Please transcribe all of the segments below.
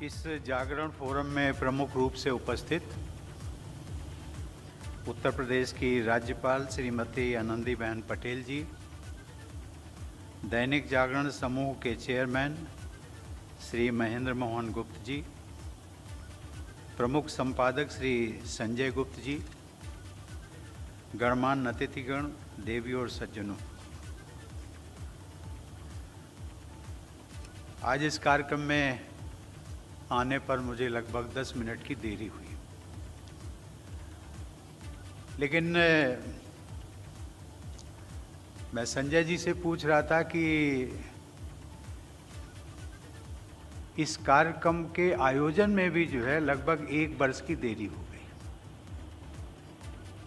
इस जागरण फोरम में प्रमुख रूप से उपस्थित उत्तर प्रदेश की राज्यपाल श्रीमती आनंदीबेन पटेल जी, दैनिक जागरण समूह के चेयरमैन श्री महेंद्र मोहन गुप्त जी, प्रमुख संपादक श्री संजय गुप्त जी, गणमान्य अतिथिगण, देवी और सज्जनों, आज इस कार्यक्रम में आने पर मुझे लगभग 10 मिनट की देरी हुई, लेकिन मैं संजय जी से पूछ रहा था कि इस कार्यक्रम के आयोजन में भी जो है लगभग 1 वर्ष की देरी हो गई।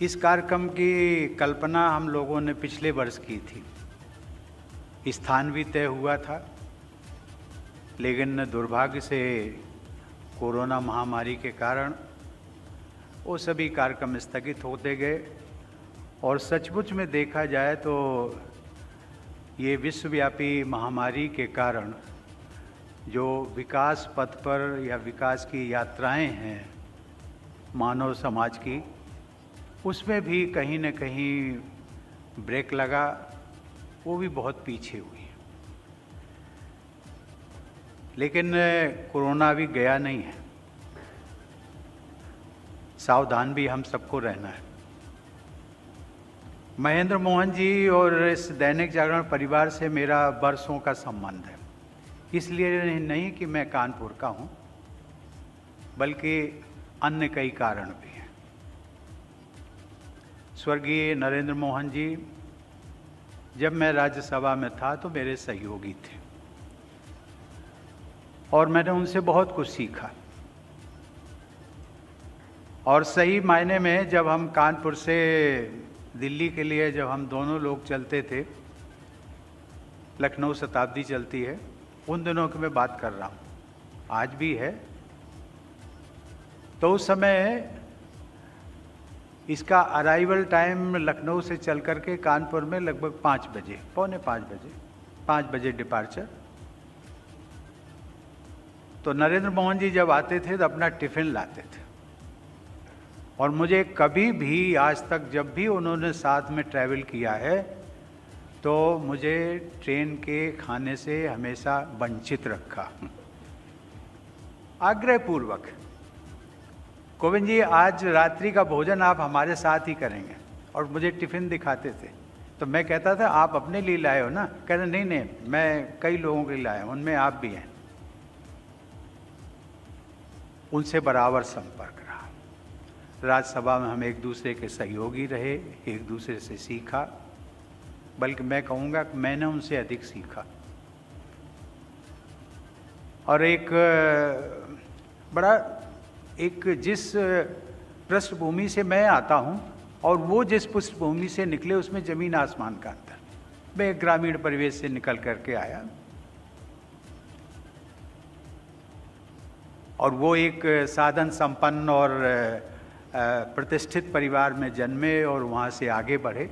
इस कार्यक्रम की कल्पना हम लोगों ने पिछले वर्ष की थी, स्थान भी तय हुआ था, लेकिन दुर्भाग्य से कोरोना महामारी के कारण वो सभी कार्यक्रम स्थगित होते गए। और सचमुच में देखा जाए तो ये विश्वव्यापी महामारी के कारण जो विकास पथ पर या विकास की यात्राएं हैं मानव समाज की, उसमें भी कहीं न कहीं ब्रेक लगा, वो भी बहुत पीछे हुई। लेकिन कोरोना अभी गया नहीं है, सावधान भी हम सबको रहना है। महेंद्र मोहन जी और इस दैनिक जागरण परिवार से मेरा बरसों का संबंध है, इसलिए नहीं कि मैं कानपुर का हूँ, बल्कि अन्य कई कारण भी हैं। स्वर्गीय नरेंद्र मोहन जी जब मैं राज्यसभा में था तो मेरे सहयोगी थे और मैंने उनसे बहुत कुछ सीखा। और सही मायने में जब हम कानपुर से दिल्ली के लिए जब हम दोनों लोग चलते थे, लखनऊ शताब्दी चलती है, उन दिनों की मैं बात कर रहा हूँ, आज भी है, तो उस समय इसका अराइवल टाइम लखनऊ से चल करके कानपुर में लगभग 5 बजे, पौने 5 बजे, 5 बजे डिपार्चर। तो नरेंद्र मोहन जी जब आते थे तो अपना टिफ़िन लाते थे, और मुझे कभी भी आज तक जब भी उन्होंने साथ में ट्रैवल किया है तो मुझे ट्रेन के खाने से हमेशा वंचित रखा, आग्रहपूर्वक। गोविंद जी, आज रात्रि का भोजन आप हमारे साथ ही करेंगे, और मुझे टिफ़िन दिखाते थे। तो मैं कहता था आप अपने लिए लाए हो ना? कहते नहीं नहीं, मैं कई लोगों के लिए लाया हूँ, उनमें आप भी हैं। उनसे बराबर संपर्क रहा। राज्यसभा में हम एक दूसरे के सहयोगी रहे, एक दूसरे से सीखा, बल्कि मैं कहूँगा कि मैंने उनसे अधिक सीखा। और जिस पृष्ठभूमि से मैं आता हूँ और वो जिस पृष्ठभूमि से निकले, उसमें ज़मीन आसमान का अंतर। मैं एक ग्रामीण परिवेश से निकल करके आया, और वो एक साधन संपन्न और प्रतिष्ठित परिवार में जन्मे और वहाँ से आगे बढ़े।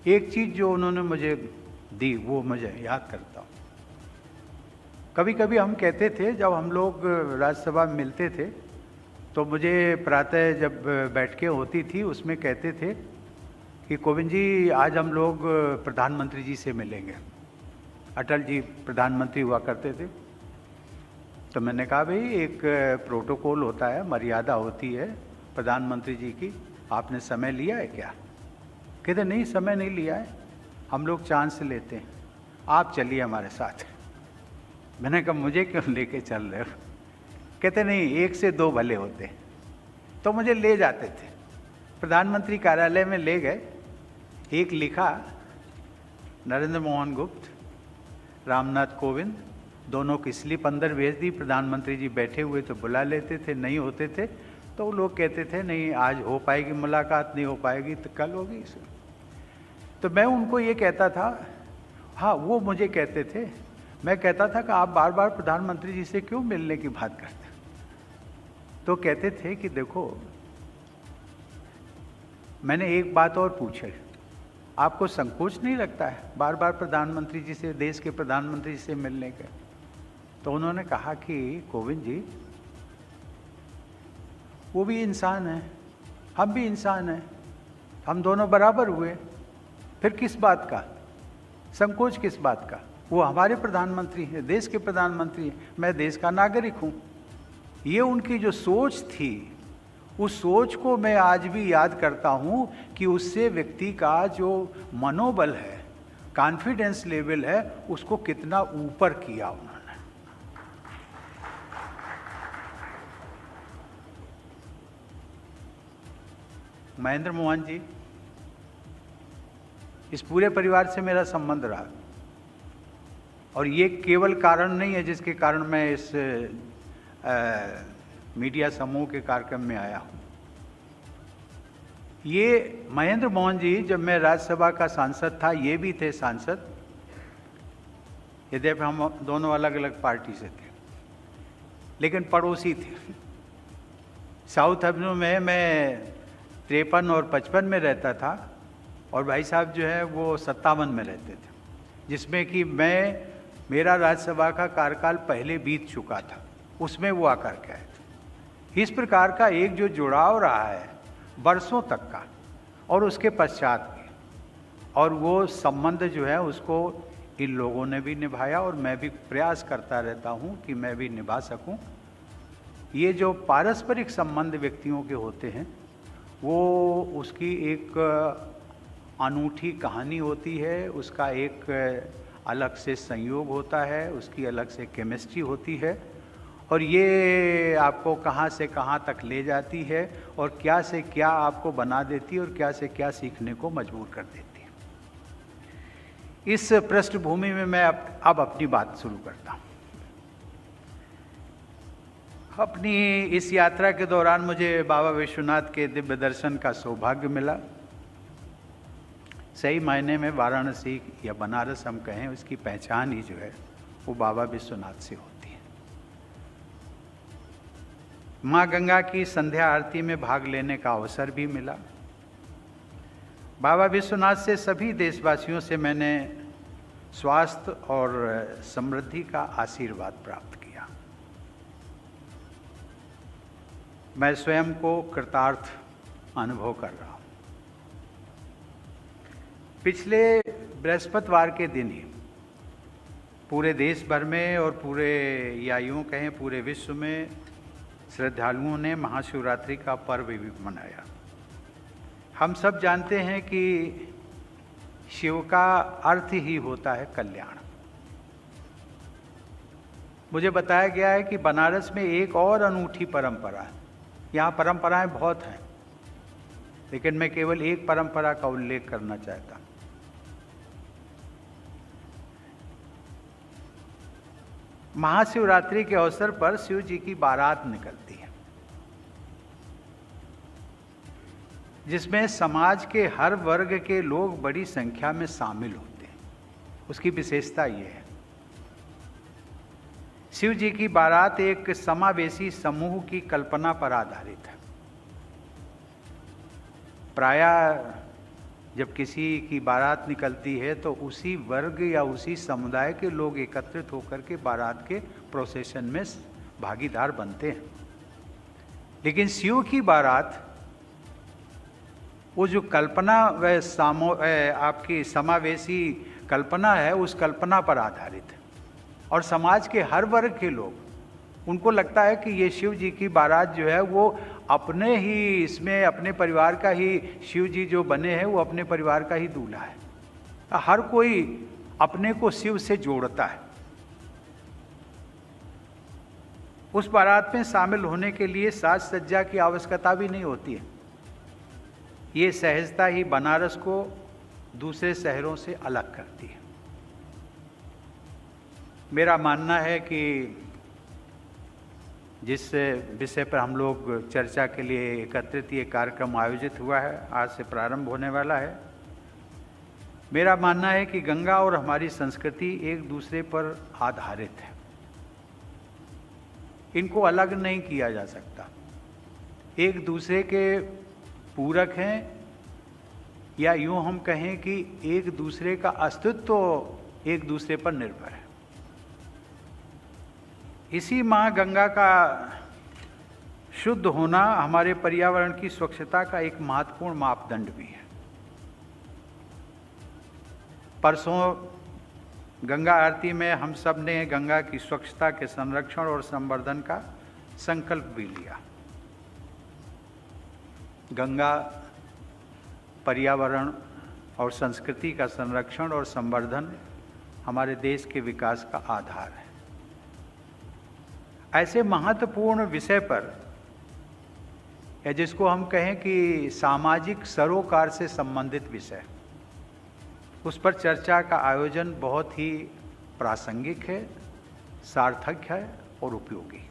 एक चीज़ जो उन्होंने मुझे दी वो मुझे याद करता हूँ। कभी कभी हम कहते थे, जब हम लोग राज्यसभा में मिलते थे तो मुझे प्रातः जब बैठकें होती थी उसमें कहते थे कि गोविंद जी आज हम लोग प्रधानमंत्री जी से मिलेंगे। अटल जी प्रधानमंत्री हुआ करते थे। तो मैंने कहा भाई एक प्रोटोकॉल होता है, मर्यादा होती है प्रधानमंत्री जी की, आपने समय लिया है क्या? कहते नहीं, समय नहीं लिया है, हम लोग चांस लेते हैं, आप चलिए हमारे साथ। मैंने कहा मुझे क्यों लेके चल रहे हो? कहते नहीं, 1 से 2 भले होते। तो मुझे ले जाते थे, प्रधानमंत्री कार्यालय में ले गए, एक लिखा नरेंद्र मोहन गुप्त, रामनाथ कोविंद, दोनों की स्लिप अंदर भेज दी। प्रधानमंत्री जी बैठे हुए तो बुला लेते थे, नहीं होते थे तो वो लोग कहते थे नहीं आज हो पाएगी मुलाकात, नहीं हो पाएगी तो कल होगी। तो मैं उनको ये कहता था, हाँ वो मुझे कहते थे, मैं कहता था कि आप बार बार प्रधानमंत्री जी से क्यों मिलने की बात करते? तो कहते थे कि देखो, मैंने एक बात और पूछी, आपको संकोच नहीं लगता है बार बार प्रधानमंत्री जी से, देश के प्रधानमंत्री जी से मिलने का? तो तो उन्होंने कहा कि कोविंद जी, वो भी इंसान है, हम भी इंसान हैं, हम दोनों बराबर हुए, फिर किस बात का संकोच, किस बात का? वो हमारे प्रधानमंत्री हैं, देश के प्रधानमंत्री हैं, मैं देश का नागरिक हूँ। ये उनकी जो सोच थी, उस सोच को मैं आज भी याद करता हूँ कि उससे व्यक्ति का जो मनोबल है, कॉन्फिडेंस लेवल है, उसको कितना ऊपर किया उन्होंने। महेंद्र मोहन जी, इस पूरे परिवार से मेरा संबंध रहा, और ये केवल कारण नहीं है जिसके कारण मैं इस मीडिया समूह के कार्यक्रम में आया हूँ। ये महेंद्र मोहन जी, जब मैं राज्यसभा का सांसद था, ये भी थे सांसद, यद्यपि हम दोनों अलग अलग पार्टी से थे, लेकिन पड़ोसी थे। साउथ एवेन्यू में मैं 53 और 55 में रहता था, और भाई साहब जो है वो 57 में रहते थे, जिसमें कि मेरा राज्यसभा का कार्यकाल पहले बीत चुका था, उसमें वो आकर के आए थे। इस प्रकार का एक जो जुड़ाव रहा है वर्षों तक का, और उसके पश्चात भी, और वो संबंध जो है उसको इन लोगों ने भी निभाया, और मैं भी प्रयास करता रहता हूँ कि मैं भी निभा सकूँ। ये जो पारस्परिक संबंध व्यक्तियों के होते हैं, वो उसकी एक अनूठी कहानी होती है, उसका एक अलग से संयोग होता है, उसकी अलग से केमिस्ट्री होती है, और ये आपको कहाँ से कहाँ तक ले जाती है, और क्या से क्या आपको बना देती है, और क्या से क्या सीखने को मजबूर कर देती है। इस पृष्ठभूमि में मैं अब अपनी बात शुरू करता हूँ। अपनी इस यात्रा के दौरान मुझे बाबा विश्वनाथ के दिव्य दर्शन का सौभाग्य मिला। सही मायने में वाराणसी या बनारस हम कहें, उसकी पहचान ही जो है वो बाबा विश्वनाथ से होती है। माँ गंगा की संध्या आरती में भाग लेने का अवसर भी मिला। बाबा विश्वनाथ से सभी देशवासियों से मैंने स्वास्थ्य और समृद्धि का आशीर्वाद प्राप्त किया। मैं स्वयं को कृतार्थ अनुभव कर रहा हूँ। पिछले बृहस्पतिवार के दिन ही पूरे देश भर में, और पूरे, या यूँ कहें पूरे विश्व में, श्रद्धालुओं ने महाशिवरात्रि का पर्व भी मनाया। हम सब जानते हैं कि शिव का अर्थ ही होता है कल्याण। मुझे बताया गया है कि बनारस में एक और अनूठी परंपरा है। यहाँ परंपराएं बहुत हैं, लेकिन मैं केवल एक परंपरा का उल्लेख करना चाहता हूँ। महाशिवरात्रि के अवसर पर शिव जी की बारात निकलती है, जिसमें समाज के हर वर्ग के लोग बड़ी संख्या में शामिल होते हैं। उसकी विशेषता ये है, शिव जी की बारात एक समावेशी समूह की कल्पना पर आधारित है। प्रायः जब किसी की बारात निकलती है तो उसी वर्ग या उसी समुदाय के लोग एकत्रित होकर के बारात के प्रोसेशन में भागीदार बनते हैं। लेकिन शिव की बारात, वो जो कल्पना आपकी समावेशी कल्पना है, उस कल्पना पर आधारित है, और समाज के हर वर्ग के लोग, उनको लगता है कि ये शिव जी की बारात जो है वो अपने ही, इसमें अपने परिवार का ही, शिव जी जो बने हैं वो अपने परिवार का ही दूल्हा है। हर कोई अपने को शिव से जोड़ता है। उस बारात में शामिल होने के लिए साज सज्जा की आवश्यकता भी नहीं होती है। ये सहजता ही बनारस को दूसरे शहरों से अलग करती है। मेरा मानना है कि जिस विषय पर हम लोग चर्चा के लिए एकत्रित ये कार्यक्रम आयोजित हुआ है, आज से प्रारंभ होने वाला है, मेरा मानना है कि गंगा और हमारी संस्कृति एक दूसरे पर आधारित है। इनको अलग नहीं किया जा सकता, एक दूसरे के पूरक हैं, या यूँ हम कहें कि एक दूसरे का अस्तित्व एक दूसरे पर निर्भर है। इसी माँ गंगा का शुद्ध होना हमारे पर्यावरण की स्वच्छता का एक महत्वपूर्ण मापदंड भी है। परसों गंगा आरती में हम सब ने गंगा की स्वच्छता के संरक्षण और संवर्धन का संकल्प भी लिया। गंगा पर्यावरण और संस्कृति का संरक्षण और संवर्धन हमारे देश के विकास का आधार है। ऐसे महत्वपूर्ण विषय पर, या जिसको हम कहें कि सामाजिक सरोकार से संबंधित विषय, उस पर चर्चा का आयोजन बहुत ही प्रासंगिक है, सार्थक है और उपयोगी।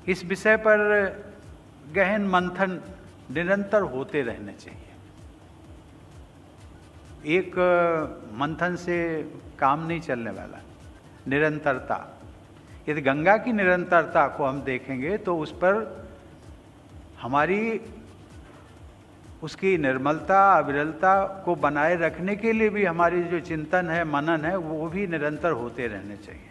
इस विषय पर गहन मंथन निरंतर होते रहने चाहिए। एक मंथन से काम नहीं चलने वाला, निरंतरता। यदि गंगा की निरंतरता को हम देखेंगे तो उस पर हमारी उसकी निर्मलता, अविरलता को बनाए रखने के लिए भी हमारी जो चिंतन है, मनन है, वो भी निरंतर होते रहने चाहिए।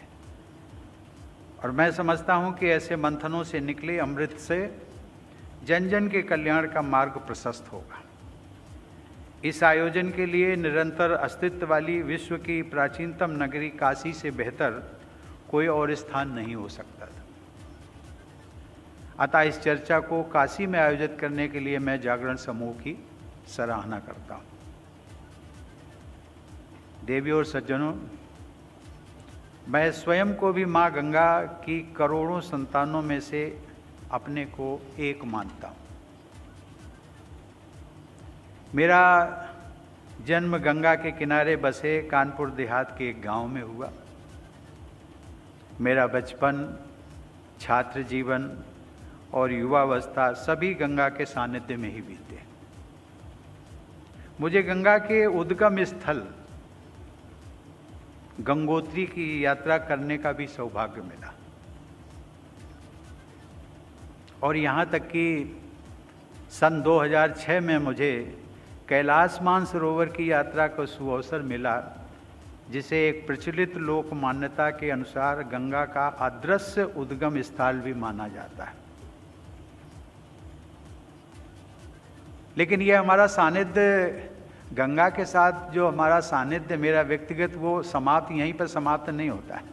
और मैं समझता हूँ कि ऐसे मंथनों से निकले अमृत से जन जन के कल्याण का मार्ग प्रशस्त होगा। इस आयोजन के लिए निरंतर अस्तित्व वाली विश्व की प्राचीनतम नगरी काशी से बेहतर कोई और स्थान नहीं हो सकता था। अतः इस चर्चा को काशी में आयोजित करने के लिए मैं जागरण समूह की सराहना करता हूँ। देवी और सज्जनों, मैं स्वयं को भी माँ गंगा की करोड़ों संतानों में से अपने को एक मानता हूँ। मेरा जन्म गंगा के किनारे बसे कानपुर देहात के एक गांव में हुआ। मेरा बचपन, छात्र जीवन और युवावस्था सभी गंगा के सानिध्य में ही बीते। मुझे गंगा के उद्गम स्थल गंगोत्री की यात्रा करने का भी सौभाग्य मिला। और यहाँ तक कि सन 2006 में मुझे कैलाश मानसरोवर की यात्रा का सुअवसर मिला, जिसे एक प्रचलित लोक मान्यता के अनुसार गंगा का अदृश्य उद्गम स्थल भी माना जाता है। लेकिन ये हमारा सानिध्य, गंगा के साथ जो हमारा सानिध्य मेरा व्यक्तिगत, वो समाप्त यहीं पर समाप्त नहीं होता है।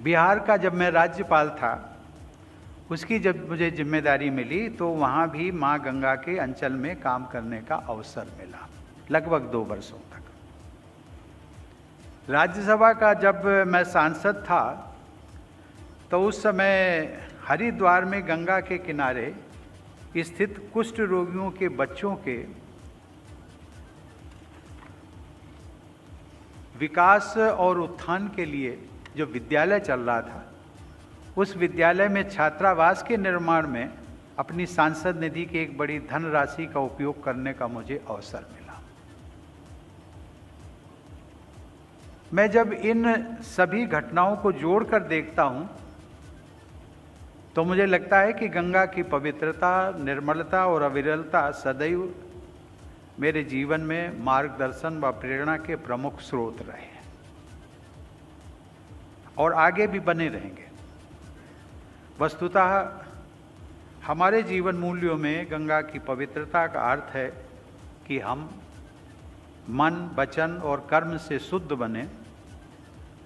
बिहार का जब मैं राज्यपाल था, उसकी जब मुझे जिम्मेदारी मिली तो वहाँ भी माँ गंगा के अंचल में काम करने का अवसर मिला, लगभग 2 वर्षों तक। राज्यसभा का जब मैं सांसद था तो उस समय हरिद्वार में गंगा के किनारे स्थित कुष्ठ रोगियों के बच्चों के विकास और उत्थान के लिए जो विद्यालय चल रहा था, उस विद्यालय में छात्रावास के निर्माण में अपनी सांसद निधि की एक बड़ी धनराशि का उपयोग करने का मुझे अवसर मिला। मैं जब इन सभी घटनाओं को जोड़कर देखता हूं तो मुझे लगता है कि गंगा की पवित्रता, निर्मलता और अविरलता सदैव मेरे जीवन में मार्गदर्शन व प्रेरणा के प्रमुख स्रोत रहे हैं और आगे भी बने रहेंगे। वस्तुतः हमारे जीवन मूल्यों में गंगा की पवित्रता का अर्थ है कि हम मन, वचन और कर्म से शुद्ध बने।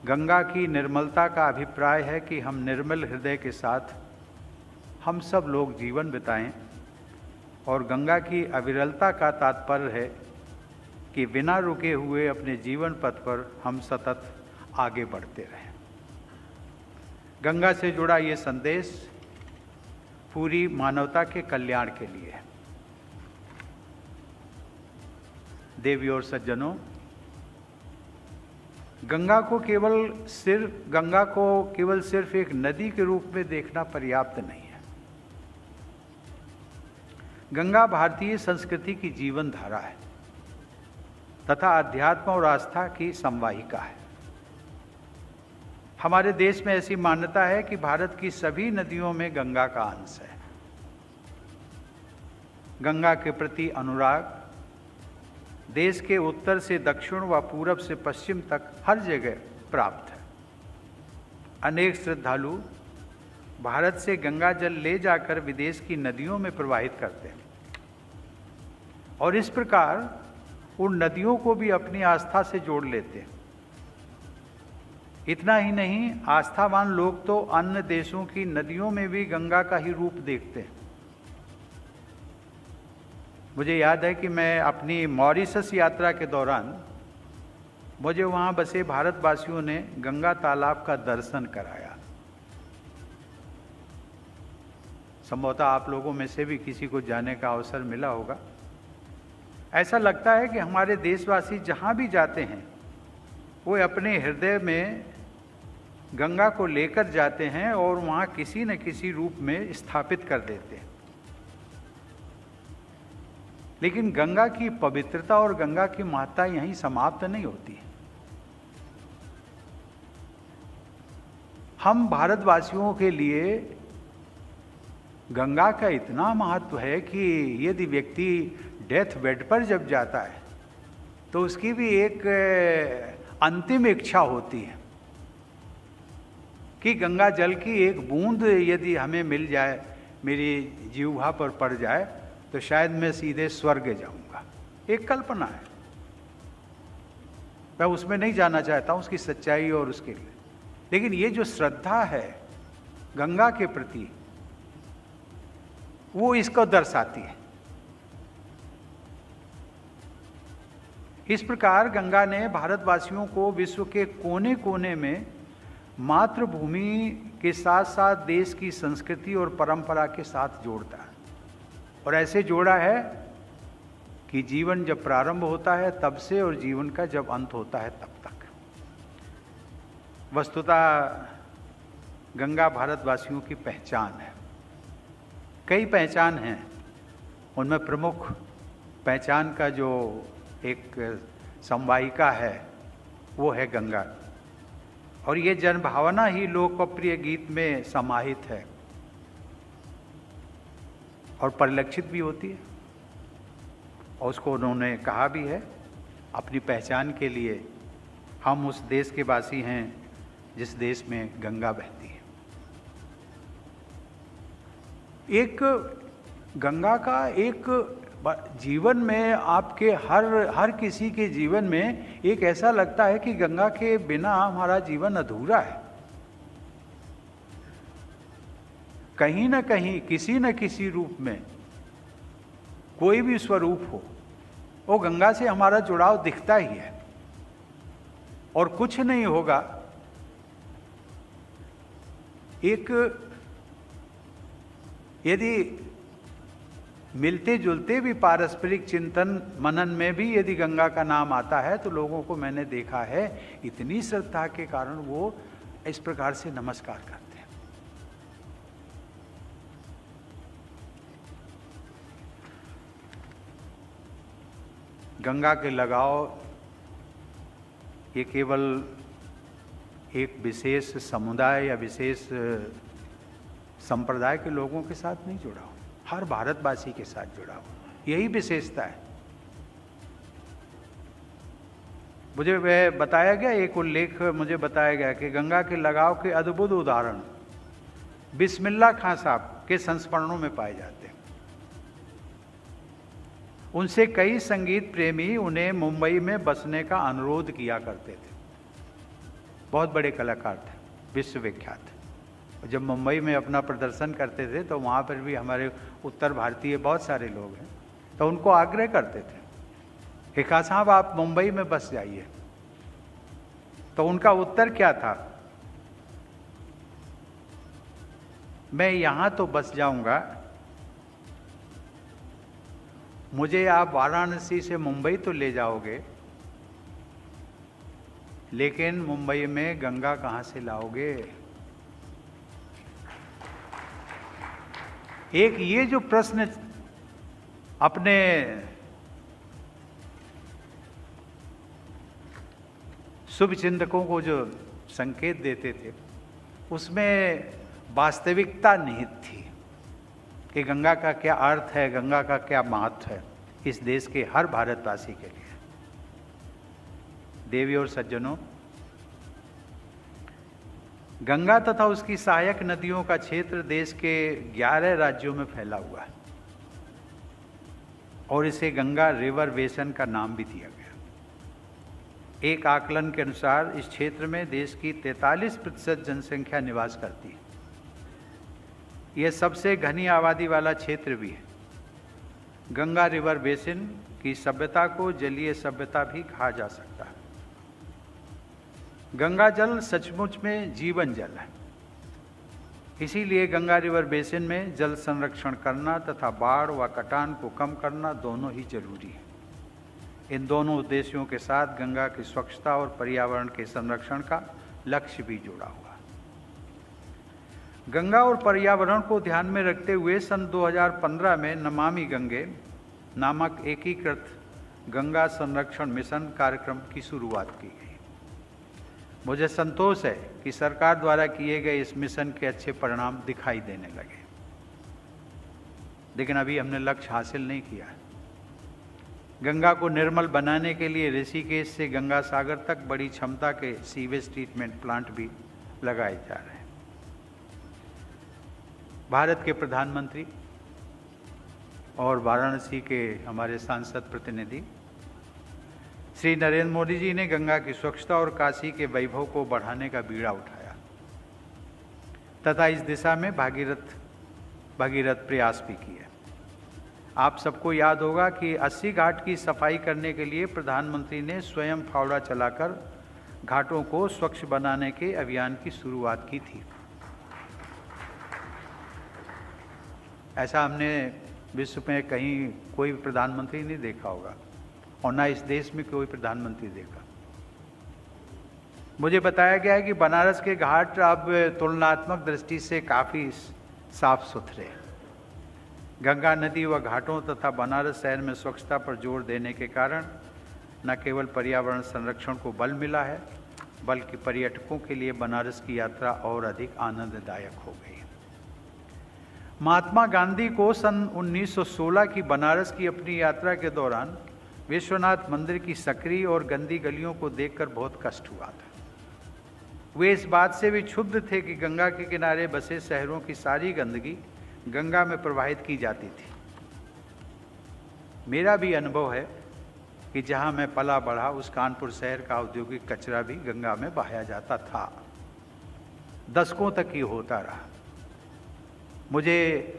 गंगा की निर्मलता का अभिप्राय है कि हम निर्मल हृदय के साथ हम सब लोग जीवन बिताएं, और गंगा की अविरलता का तात्पर्य है कि बिना रुके हुए अपने जीवन पथ पर हम सतत आगे बढ़ते रहें। गंगा से जुड़ा ये संदेश पूरी मानवता के कल्याण के लिए है। देवी और सज्जनों, गंगा को केवल सिर्फ एक नदी के रूप में देखना पर्याप्त नहीं है। गंगा भारतीय संस्कृति की जीवन धारा है तथा अध्यात्म और आस्था की संवाहिका है। हमारे देश में ऐसी मान्यता है कि भारत की सभी नदियों में गंगा का अंश है। गंगा के प्रति अनुराग देश के उत्तर से दक्षिण व पूरब से पश्चिम तक हर जगह प्राप्त है। अनेक श्रद्धालु भारत से गंगा जल ले जाकर विदेश की नदियों में प्रवाहित करते हैं और इस प्रकार उन नदियों को भी अपनी आस्था से जोड़ लेते हैं। इतना ही नहीं, आस्थावान लोग तो अन्य देशों की नदियों में भी गंगा का ही रूप देखते हैं। मुझे याद है कि मैं अपनी मॉरिशस यात्रा के दौरान मुझे वहाँ बसे भारतवासियों ने गंगा तालाब का दर्शन कराया। संभवतः आप लोगों में से भी किसी को जाने का अवसर मिला होगा। ऐसा लगता है कि हमारे देशवासी जहाँ भी जाते हैं वो अपने हृदय में गंगा को लेकर जाते हैं और वहाँ किसी न किसी रूप में स्थापित कर देते हैं। लेकिन गंगा की पवित्रता और गंगा की महत्ता यहीं समाप्त नहीं होती है। हम भारतवासियों के लिए गंगा का इतना महत्व है कि यदि व्यक्ति डेथ बेड पर जब जाता है तो उसकी भी एक अंतिम इच्छा होती है कि गंगा जल की एक बूंद यदि हमें मिल जाए, मेरी जीवा पर पड़ जाए, तो शायद मैं सीधे स्वर्ग जाऊंगा। एक कल्पना है, मैं उसमें नहीं जाना चाहता हूं, उसकी सच्चाई और उसके लिए। लेकिन ये जो श्रद्धा है गंगा के प्रति, वो इसको दर्शाती है। इस प्रकार गंगा ने भारतवासियों को विश्व के कोने कोने में मातृभूमि के साथ साथ देश की संस्कृति और परंपरा के साथ जोड़ता है, और ऐसे जोड़ा है कि जीवन जब प्रारंभ होता है तब से और जीवन का जब अंत होता है तब तक। वस्तुतः गंगा भारतवासियों की पहचान है। कई पहचान हैं, उनमें प्रमुख पहचान का जो एक संवाहिका है वो है गंगा, और ये जनभावना ही लोकप्रिय गीत में समाहित है और परिलक्षित भी होती है। और उसको उन्होंने कहा भी है, अपनी पहचान के लिए हम उस देश के वासी हैं जिस देश में गंगा बहती है। एक गंगा का एक जीवन में, आपके हर किसी के जीवन में एक ऐसा लगता है कि गंगा के बिना हमारा जीवन अधूरा है। कहीं ना कहीं किसी न किसी रूप में, कोई भी स्वरूप हो, वो गंगा से हमारा जुड़ाव दिखता ही है। और कुछ नहीं होगा, एक यदि मिलते जुलते भी पारस्परिक चिंतन मनन में भी यदि गंगा का नाम आता है तो लोगों को मैंने देखा है इतनी श्रद्धा के कारण वो इस प्रकार से नमस्कार करते हैं। गंगा के लगाव ये केवल एक विशेष समुदाय या विशेष संप्रदाय के लोगों के साथ नहीं जुड़ा हो, हर भारतवासी के साथ जुड़ा हो। यही विशेषता है। मुझे वह बताया गया, एक उल्लेख मुझे बताया गया कि गंगा के लगाव के अद्भुत उदाहरण बिस्मिल्लाह खां साहब के संस्मरणों में पाए जाते हैं। उनसे कई संगीत प्रेमी उन्हें मुंबई में बसने का अनुरोध किया करते थे। बहुत बड़े कलाकार थे, विश्वविख्यात। जब मुंबई में अपना प्रदर्शन करते थे तो वहाँ पर भी हमारे उत्तर भारतीय बहुत सारे लोग हैं, तो उनको आग्रह करते थे कि खां साहब आप मुंबई में बस जाइए। तो उनका उत्तर क्या था? मैं यहाँ तो बस जाऊँगा, मुझे आप वाराणसी से मुंबई तो ले जाओगे, लेकिन मुंबई में गंगा कहाँ से लाओगे? एक ये जो प्रश्न अपने शुभ चिंतकों को जो संकेत देते थे, उसमें वास्तविकता निहित थी कि गंगा का क्या अर्थ है, गंगा का क्या महत्व है इस देश के हर भारतवासी के लिए। देवी और सज्जनों, गंगा तथा उसकी सहायक नदियों का क्षेत्र देश के 11 राज्यों में फैला हुआ है और इसे गंगा रिवर बेसिन का नाम भी दिया गया। एक आकलन के अनुसार इस क्षेत्र में देश की 43% जनसंख्या निवास करती है। यह सबसे घनी आबादी वाला क्षेत्र भी है। गंगा रिवर बेसिन की सभ्यता को जलीय सभ्यता भी कहा जा सकता है। गंगा जल सचमुच में जीवन जल है। इसीलिए गंगा रिवर बेसिन में जल संरक्षण करना तथा बाढ़ व कटान को कम करना दोनों ही जरूरी है। इन दोनों उद्देश्यों के साथ गंगा की स्वच्छता और पर्यावरण के संरक्षण का लक्ष्य भी जुड़ा हुआ है। गंगा और पर्यावरण को ध्यान में रखते हुए सन 2015 में नमामि गंगे नामक एकीकृत गंगा संरक्षण मिशन कार्यक्रम की शुरुआत की गई। मुझे संतोष है कि सरकार द्वारा किए गए इस मिशन के अच्छे परिणाम दिखाई देने लगे, लेकिन अभी हमने लक्ष्य हासिल नहीं किया है। गंगा को निर्मल बनाने के लिए ऋषिकेश से गंगा सागर तक बड़ी क्षमता के सीवेज ट्रीटमेंट प्लांट भी लगाए जा रहे हैं। भारत के प्रधानमंत्री और वाराणसी के हमारे सांसद प्रतिनिधि श्री नरेंद्र मोदी जी ने गंगा की स्वच्छता और काशी के वैभव को बढ़ाने का बीड़ा उठाया तथा इस दिशा में भागीरथ प्रयास भी किए। आप सबको याद होगा कि 80 घाट की सफाई करने के लिए प्रधानमंत्री ने स्वयं फावड़ा चलाकर घाटों को स्वच्छ बनाने के अभियान की शुरुआत की थी। ऐसा हमने विश्व में कहीं कोई प्रधानमंत्री नहीं देखा होगा और ना इस देश में कोई प्रधानमंत्री देखा। मुझे बताया गया है कि बनारस के घाट अब तुलनात्मक दृष्टि से काफ़ी साफ सुथरे हैं। गंगा नदी व घाटों तथा बनारस शहर में स्वच्छता पर जोर देने के कारण न केवल पर्यावरण संरक्षण को बल मिला है, बल्कि पर्यटकों के लिए बनारस की यात्रा और अधिक आनंददायक हो गई। महात्मा गांधी को सन 1916 की बनारस की अपनी यात्रा के दौरान विश्वनाथ मंदिर की सकरी और गंदी गलियों को देखकर बहुत कष्ट हुआ था। वे इस बात से भी क्षुब्ध थे कि गंगा के किनारे बसे शहरों की सारी गंदगी गंगा में प्रवाहित की जाती थी। मेरा भी अनुभव है कि जहां मैं पला बढ़ा उस कानपुर शहर का औद्योगिक कचरा भी गंगा में बहाया जाता था। दशकों तक ये होता रहा। मुझे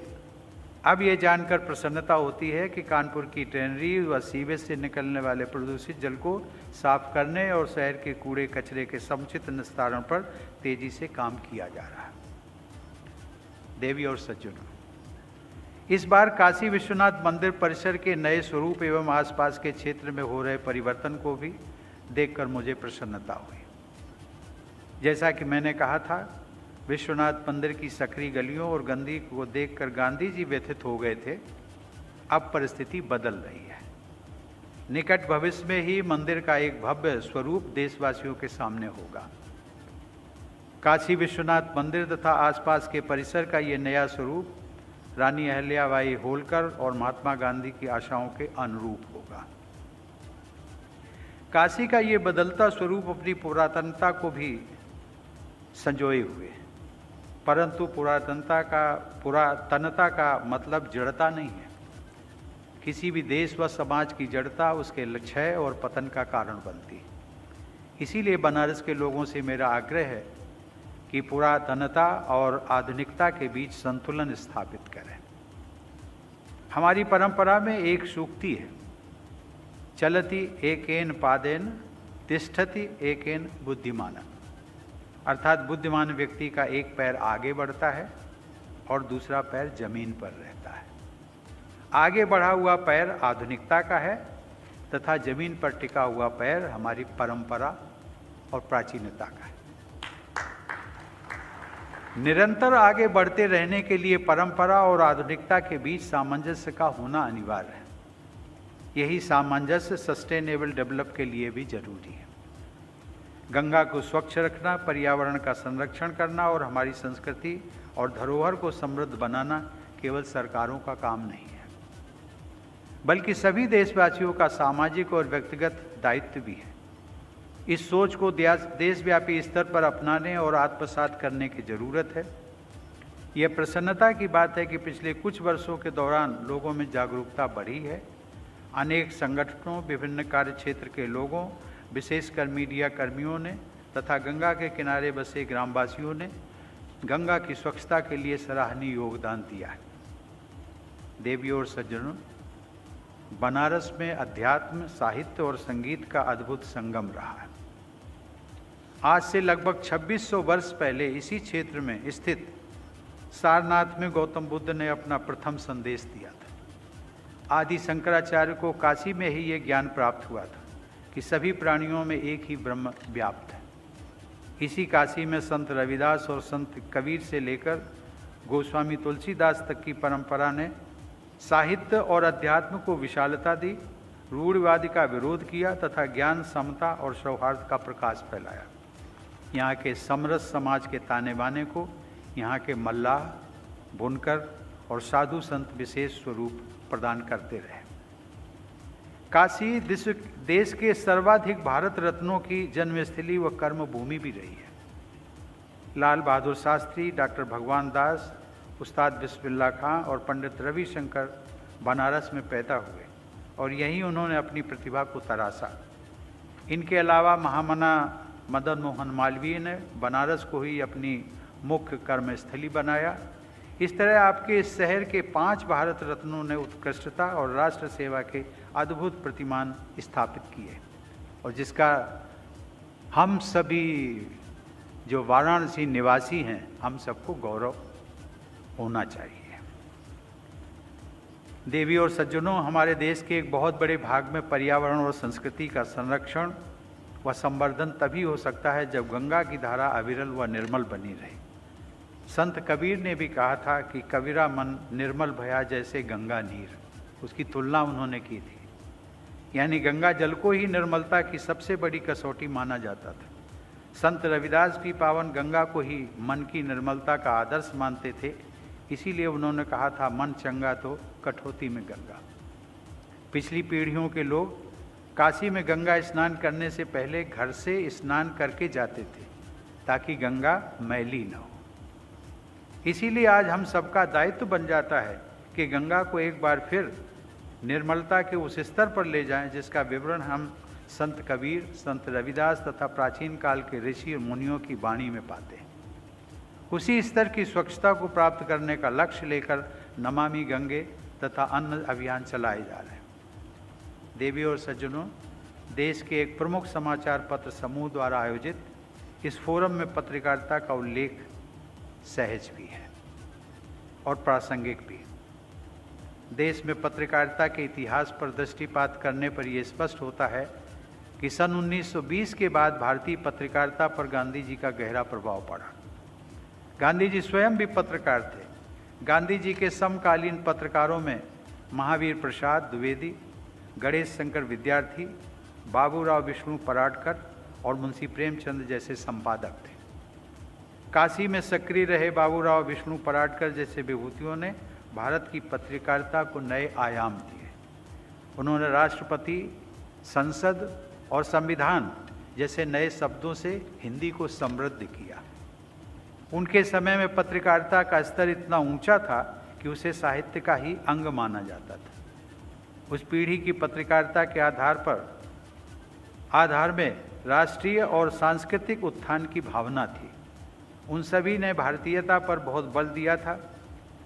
अब ये जानकर प्रसन्नता होती है कि कानपुर की ट्रेनरी व सीवेज से निकलने वाले प्रदूषित जल को साफ करने और शहर के कूड़े कचरे के समुचित निस्तारण पर तेजी से काम किया जा रहा है। देवी और सज्जनों, इस बार काशी विश्वनाथ मंदिर परिसर के नए स्वरूप एवं आसपास के क्षेत्र में हो रहे परिवर्तन को भी देखकर मुझे प्रसन्नता हुई। जैसा कि मैंने कहा था, विश्वनाथ मंदिर की सकरी गलियों और गंदगी को देखकर गांधी जी व्यथित हो गए थे। अब परिस्थिति बदल रही है। निकट भविष्य में ही मंदिर का एक भव्य स्वरूप देशवासियों के सामने होगा। काशी विश्वनाथ मंदिर तथा आसपास के परिसर का ये नया स्वरूप रानी अहिल्याबाई होलकर और महात्मा गांधी की आशाओं के अनुरूप होगा। काशी का ये बदलता स्वरूप अपनी पुरातनता को भी संजोए हुए, परंतु पुरातनता का मतलब जड़ता नहीं है। किसी भी देश व समाज की जड़ता उसके क्षय और पतन का कारण बनती है। इसीलिए बनारस के लोगों से मेरा आग्रह है कि पुरातनता और आधुनिकता के बीच संतुलन स्थापित करें। हमारी परंपरा में एक सूक्ति है, चलति एकेन पादेन तिष्ठति एकेन बुद्धिमानः, अर्थात बुद्धिमान व्यक्ति का एक पैर आगे बढ़ता है और दूसरा पैर जमीन पर रहता है। आगे बढ़ा हुआ पैर आधुनिकता का है तथा जमीन पर टिका हुआ पैर हमारी परंपरा और प्राचीनता का है। निरंतर आगे बढ़ते रहने के लिए परंपरा और आधुनिकता के बीच सामंजस्य का होना अनिवार्य है। यही सामंजस्य सस्टेनेबल डेवलप के लिए भी जरूरी है। गंगा को स्वच्छ रखना, पर्यावरण का संरक्षण करना और हमारी संस्कृति और धरोहर को समृद्ध बनाना केवल सरकारों का काम नहीं है, बल्कि सभी देशवासियों का सामाजिक और व्यक्तिगत दायित्व भी है। इस सोच को देशव्यापी स्तर पर अपनाने और आत्मसात करने की ज़रूरत है। यह प्रसन्नता की बात है कि पिछले कुछ वर्षों के दौरान लोगों में जागरूकता बढ़ी है। अनेक संगठनों, विभिन्न कार्य क्षेत्र के लोगों, विशेषकर मीडिया कर्मियों ने तथा गंगा के किनारे बसे ग्रामवासियों ने गंगा की स्वच्छता के लिए सराहनीय योगदान दिया है। देवियों और सज्जनों, बनारस में अध्यात्म, साहित्य और संगीत का अद्भुत संगम रहा है। आज से लगभग 2600 वर्ष पहले इसी क्षेत्र में स्थित सारनाथ में गौतम बुद्ध ने अपना प्रथम संदेश दिया था। आदि शंकराचार्य को काशी में ही ये ज्ञान प्राप्त हुआ था कि सभी प्राणियों में एक ही ब्रह्म व्याप्त है। इसी काशी में संत रविदास और संत कबीर से लेकर गोस्वामी तुलसीदास तक की परंपरा ने साहित्य और अध्यात्म को विशालता दी, रूढ़िवाद का विरोध किया तथा ज्ञान, समता और सौहार्द का प्रकाश फैलाया। यहाँ के समरस समाज के ताने बाने को यहाँ के मल्लाह, बुनकर और साधु संत विशेष स्वरूप प्रदान करते रहे। काशी देश के सर्वाधिक भारत रत्नों की जन्मस्थली व कर्मभूमि भी रही है। लाल बहादुर शास्त्री, डॉक्टर भगवान दास, उस्ताद बिस्मिल्लाह खां और पंडित रविशंकर बनारस में पैदा हुए और यहीं उन्होंने अपनी प्रतिभा को तराशा। इनके अलावा महामना मदन मोहन मालवीय ने बनारस को ही अपनी मुख्य कर्मस्थली बनाया। इस तरह आपके इस शहर के 5 भारत रत्नों ने उत्कृष्टता और राष्ट्र सेवा के अद्भुत प्रतिमान स्थापित किए और जिसका हम सभी जो वाराणसी निवासी हैं, हम सबको गौरव होना चाहिए। देवी और सज्जनों, हमारे देश के एक बहुत बड़े भाग में पर्यावरण और संस्कृति का संरक्षण व संवर्धन तभी हो सकता है जब गंगा की धारा अविरल व निर्मल बनी रहे। संत कबीर ने भी कहा था कि कबीरा मन निर्मल भया जैसे गंगा नीर, उसकी तुलना उन्होंने की थी। यानी गंगा जल को ही निर्मलता की सबसे बड़ी कसौटी माना जाता था। संत रविदास भी पावन गंगा को ही मन की निर्मलता का आदर्श मानते थे, इसीलिए उन्होंने कहा था मन चंगा तो कठौती में गंगा। पिछली पीढ़ियों के लोग काशी में गंगा स्नान करने से पहले घर से स्नान करके जाते थे ताकि गंगा मैली न हो। इसीलिए आज हम सबका दायित्व बन जाता है कि गंगा को एक बार फिर निर्मलता के उस स्तर पर ले जाएं जिसका विवरण हम संत कबीर, संत रविदास तथा प्राचीन काल के ऋषि और मुनियों की वाणी में पाते हैं। उसी स्तर की स्वच्छता को प्राप्त करने का लक्ष्य लेकर नमामि गंगे तथा अन्न अभियान चलाए जा रहे हैं। देवी और सज्जनों, देश के एक प्रमुख समाचार पत्र समूह द्वारा आयोजित इस फोरम में पत्रकारिता का उल्लेख सहज भी है और प्रासंगिक भी। देश में पत्रकारिता के इतिहास पर दृष्टिपात करने पर यह स्पष्ट होता है कि सन 1920 के बाद भारतीय पत्रकारिता पर गांधी जी का गहरा प्रभाव पड़ा। गांधी जी स्वयं भी पत्रकार थे। गांधी जी के समकालीन पत्रकारों में महावीर प्रसाद द्विवेदी, गणेश शंकर विद्यार्थी, बाबूराव विष्णु पराडकर और मुंशी प्रेमचंद जैसे संपादक थे। काशी में सक्रिय रहे बाबूराव विष्णु पराडकर जैसे विभूतियों ने भारत की पत्रकारिता को नए आयाम दिए। उन्होंने राष्ट्रपति, संसद और संविधान जैसे नए शब्दों से हिंदी को समृद्ध किया। उनके समय में पत्रकारिता का स्तर इतना ऊंचा था कि उसे साहित्य का ही अंग माना जाता था। उस पीढ़ी की पत्रकारिता के आधार में राष्ट्रीय और सांस्कृतिक उत्थान की भावना थी। उन सभी ने भारतीयता पर बहुत बल दिया था।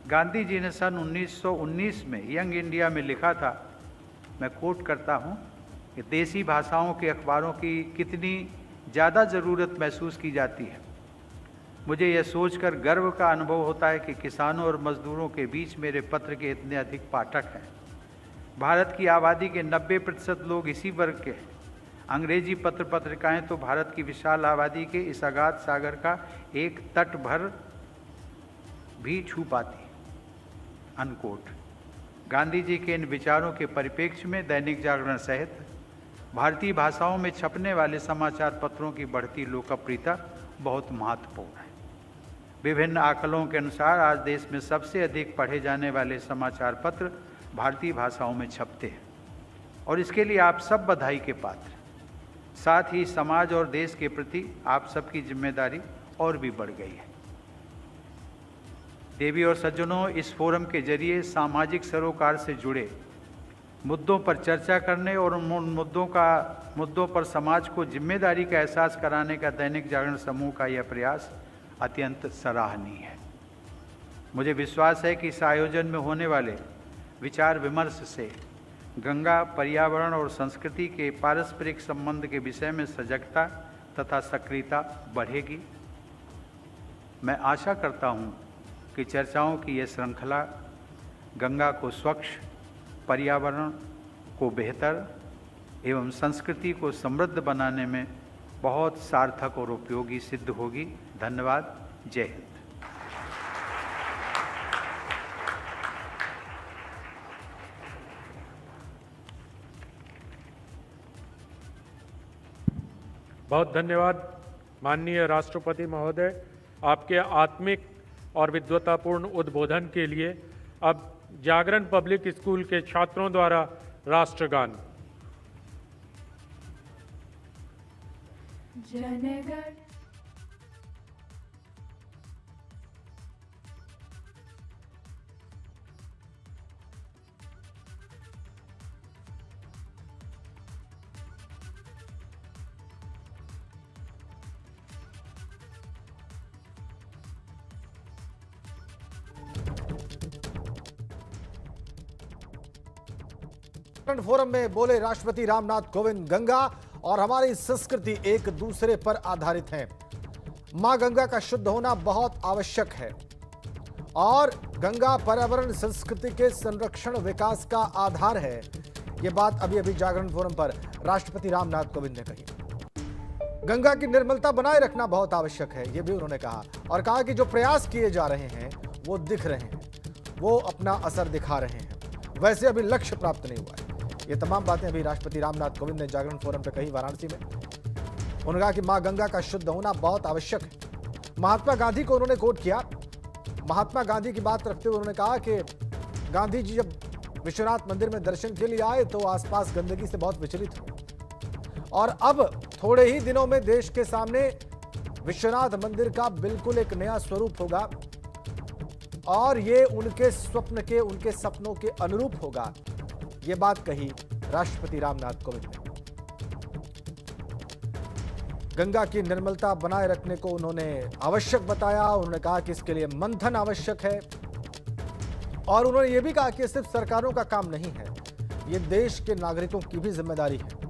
गांधी जी ने सन 1919 में यंग इंडिया में लिखा था, मैं कोट करता हूँ, कि देसी भाषाओं के अखबारों की कितनी ज़्यादा ज़रूरत महसूस की जाती है। मुझे यह सोचकर गर्व का अनुभव होता है कि किसानों और मजदूरों के बीच मेरे पत्र के इतने अधिक पाठक हैं। भारत की आबादी के 90% लोग इसी वर्ग के हैं। अंग्रेजी पत्र पत्रिकाएं तो भारत की विशाल आबादी के इस अगाध सागर का एक तट भर भी छू पाती। अनकोट। गांधी जी के इन विचारों के परिप्रेक्ष्य में दैनिक जागरण सहित भारतीय भाषाओं में छपने वाले समाचार पत्रों की बढ़ती लोकप्रियता बहुत महत्वपूर्ण है। विभिन्न आकलों के अनुसार आज देश में सबसे अधिक पढ़े जाने वाले समाचार पत्र भारतीय भाषाओं में छपते हैं और इसके लिए आप सब बधाई के पात्र। साथ ही समाज और देश के प्रति आप सबकी जिम्मेदारी और भी बढ़ गई है। देवी और सज्जनों, इस फोरम के जरिए सामाजिक सरोकार से जुड़े मुद्दों पर चर्चा करने और उन मुद्दों पर समाज को जिम्मेदारी का एहसास कराने का दैनिक जागरण समूह का यह प्रयास अत्यंत सराहनीय है। मुझे विश्वास है कि इस आयोजन में होने वाले विचार विमर्श से गंगा, पर्यावरण और संस्कृति के पारस्परिक संबंध के विषय में सजगता तथा सक्रियता बढ़ेगी। मैं आशा करता हूँ कि चर्चाओं की यह श्रृंखला गंगा को स्वच्छ, पर्यावरण को बेहतर एवं संस्कृति को समृद्ध बनाने में बहुत सार्थक और उपयोगी सिद्ध होगी। धन्यवाद। जय हिंद। बहुत धन्यवाद माननीय राष्ट्रपति महोदय, आपके आत्मिक और विद्वतापूर्ण उद्बोधन के लिए। अब जागरण पब्लिक स्कूल के छात्रों द्वारा राष्ट्रगान। जनगण फोरम में बोले राष्ट्रपति रामनाथ कोविंद, गंगा और हमारी संस्कृति एक दूसरे पर आधारित है। मां गंगा का शुद्ध होना बहुत आवश्यक है और गंगा पर्यावरण संस्कृति के संरक्षण विकास का आधार है। यह बात अभी अभी जागरण फोरम पर राष्ट्रपति रामनाथ कोविंद ने कही। गंगा की निर्मलता बनाए रखना बहुत आवश्यक है, यह भी उन्होंने कहा और कहा कि जो प्रयास किए जा रहे हैं वो दिख रहे हैं, वो अपना असर दिखा रहे हैं। वैसे अभी लक्ष्य प्राप्त नहीं हुआ है। ये तमाम बातें अभी राष्ट्रपति रामनाथ कोविंद ने जागरण फोरम पर कही वाराणसी में। उन्होंने कहा कि मां गंगा का शुद्ध होना बहुत आवश्यक है। महात्मा गांधी को उन्होंने कोट किया। महात्मा गांधी की बात रखते हुए उन्होंने कहा कि गांधी जी जब विश्वनाथ मंदिर में दर्शन के लिए आए तो आसपास गंदगी से बहुत विचलित हुए और अब थोड़े ही दिनों में देश के सामने विश्वनाथ मंदिर का बिल्कुल एक नया स्वरूप होगा और ये उनके सपनों के अनुरूप होगा। ये बात कही राष्ट्रपति रामनाथ कोविंद ने। गंगा की निर्मलता बनाए रखने को उन्होंने आवश्यक बताया। उन्होंने कहा कि इसके लिए मंथन आवश्यक है और उन्होंने ये भी कहा कि सिर्फ सरकारों का काम नहीं है, ये देश के नागरिकों की भी जिम्मेदारी है।